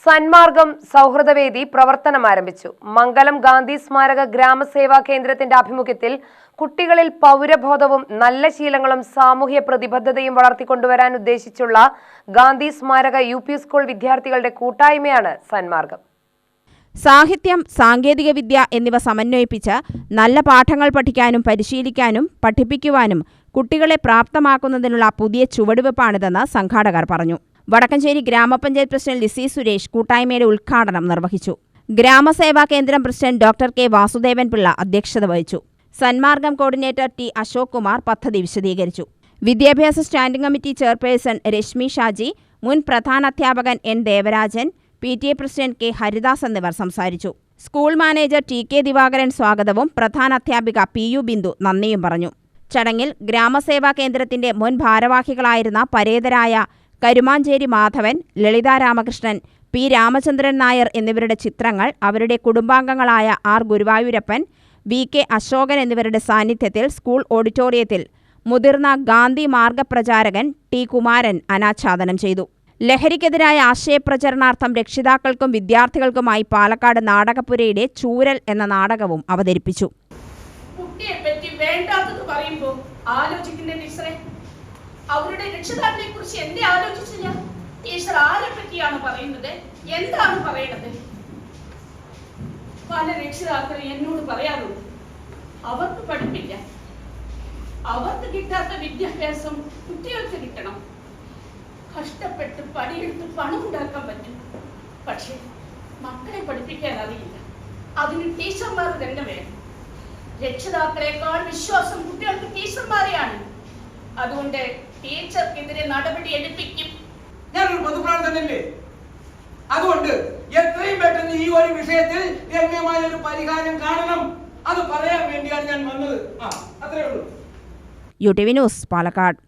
സന്മാർഗം സൗഹൃദവേദി പ്രവർത്തനം ആരംഭിച്ചു. മംഗലം ഗാന്ധി സ്മാരക ഗ്രാമസേവാ കേന്ദ്രത്തിന്റെ ആഭിമുഖ്യത്തിൽ കുട്ടികളിൽ പൗരബോധവും നല്ല ശീലങ്ങളും സാമൂഹ്യ പ്രതിബദ്ധതയും വളർത്തിക്കൊണ്ടുവരാൻ ഉദ്ദേശിച്ചുള്ള ഗാന്ധി സ്മാരക യുപി സ്കൂൾ വിദ്യാർത്ഥികളുടെ കൂട്ടായ്മയാണ് സന്മാർഗം. സാഹിത്യം, സാങ്കേതികവിദ്യ എന്നിവ സമന്വയിപ്പിച്ച് നല്ല പാഠങ്ങൾ പഠിക്കാനും പരിശീലിക്കാനും പഠിപ്പിക്കുവാനും കുട്ടികളെ പ്രാപ്തമാക്കുന്നതിനുള്ള പുതിയ ചുവടുവെപ്പാണിതെന്ന് സംഘാടകർ പറഞ്ഞു. വടക്കഞ്ചേരി ഗ്രാമപഞ്ചായത്ത് പ്രസിഡന്റ് ലിസി സുരേഷ് കൂട്ടായ്മയുടെ ഉദ്ഘാടനം നിർവഹിച്ചു. ഗ്രാമസേവാ കേന്ദ്രം president doctor K Vasudevan Pillai അധ്യക്ഷത വഹിച്ചു. സന്മാർഗം കോർഡിനേറ്റർ ടി അശോക് കുമാർ പദ്ധതി വിശദീകരിച്ചു. വിദ്യാഭ്യാസ standing committee chairperson Reshmi Shaji, മുൻ പ്രധാനാധ്യാപകൻ N Devarajan, PTA president K Haridas എന്നിവർ സംസാരിച്ചു. School manager T K Divakaran സ്വാഗതവും പ്രധാനാധ്യാപിക PU ബിന്ദു നന്ദിയും പറഞ്ഞു. ചടങ്ങിൽ ഗ്രാമസേവാ കേന്ദ്രത്തിന്റെ മുൻ ഭാരവാഹികളായിരുന്ന പരേതരായ കരുമാഞ്ചേരി മാധവൻ, ലളിത രാമകൃഷ്ണൻ, P രാമചന്ദ്രൻ നായർ എന്നിവരുടെ ചിത്രങ്ങൾ അവരുടെ കുടുംബാംഗങ്ങളായ R ഗുരുവായൂരപ്പൻ, VK അശോകൻ എന്നിവരുടെ സാന്നിധ്യത്തിൽ സ്കൂൾ ഓഡിറ്റോറിയത്തിൽ മുതിർന്ന ഗാന്ധി മാർഗപ്രചാരകൻ T കുമാരൻ അനാച്ഛാദനം ചെയ്തു. ലഹരിക്കെതിരായ ആശയപ്രചരണാർത്ഥം രക്ഷിതാക്കൾക്കും വിദ്യാർത്ഥികൾക്കുമായി പാലക്കാട് നാടകപുരയുടെ ചൂരൽ എന്ന നാടകവും അവതരിപ്പിച്ചു. കുട്ടിയെപ്പറ്റി വേണ്ടാത്തത് പറയുമ്പോൾ ആലോചിക്കുന്ന ടീച്ചറെ, അവരുടെ രക്ഷിതാക്കളെ കുറിച്ച് എന്തേ ആലോചിച്ചില്ല? ടീച്ചർ ആരെ പറ്റിയാണ് പറയുന്നത്? എന്താണ് പറയുന്നത്? പല രക്ഷിതാക്കളും എന്നോട് പറയാറുണ്ട്, അവർക്ക് പഠിപ്പില്ല, അവർക്ക് കിട്ടാത്ത വിദ്യാഭ്യാസം കുട്ടികൾക്ക് കിട്ടണം. കഷ്ടപ്പെട്ട് പണിയെടുത്ത് പണം ഉണ്ടാക്കാൻ പറ്റും, പക്ഷെ മക്കളെ പഠിപ്പിക്കാൻ അറിയില്ല. അതിന് ടീച്ചർമാർ തന്നെ വേണം. രക്ഷിതാക്കളെക്കാൾ വിശ്വാസം കുട്ടികൾക്ക് ടീച്ചർമാരെയാണ്. അതുകൊണ്ട് ടീച്ചർക്കെതിരെ നടപടി എടുപ്പിക്കും. ഞാനൊരു പൊതുപ്രവർത്തകനല്ലേ, അതുകൊണ്ട് എത്രയും പെട്ടെന്ന് ഈ ഒരു വിഷയത്തിൽ രമ്യമായ ഒരു പരിഹാരം കാണണം. അത് പറയാൻ വേണ്ടിയാണ് ഞാൻ വന്നത്. അത്രേ ഉള്ളൂ. UTV news, Palakkad.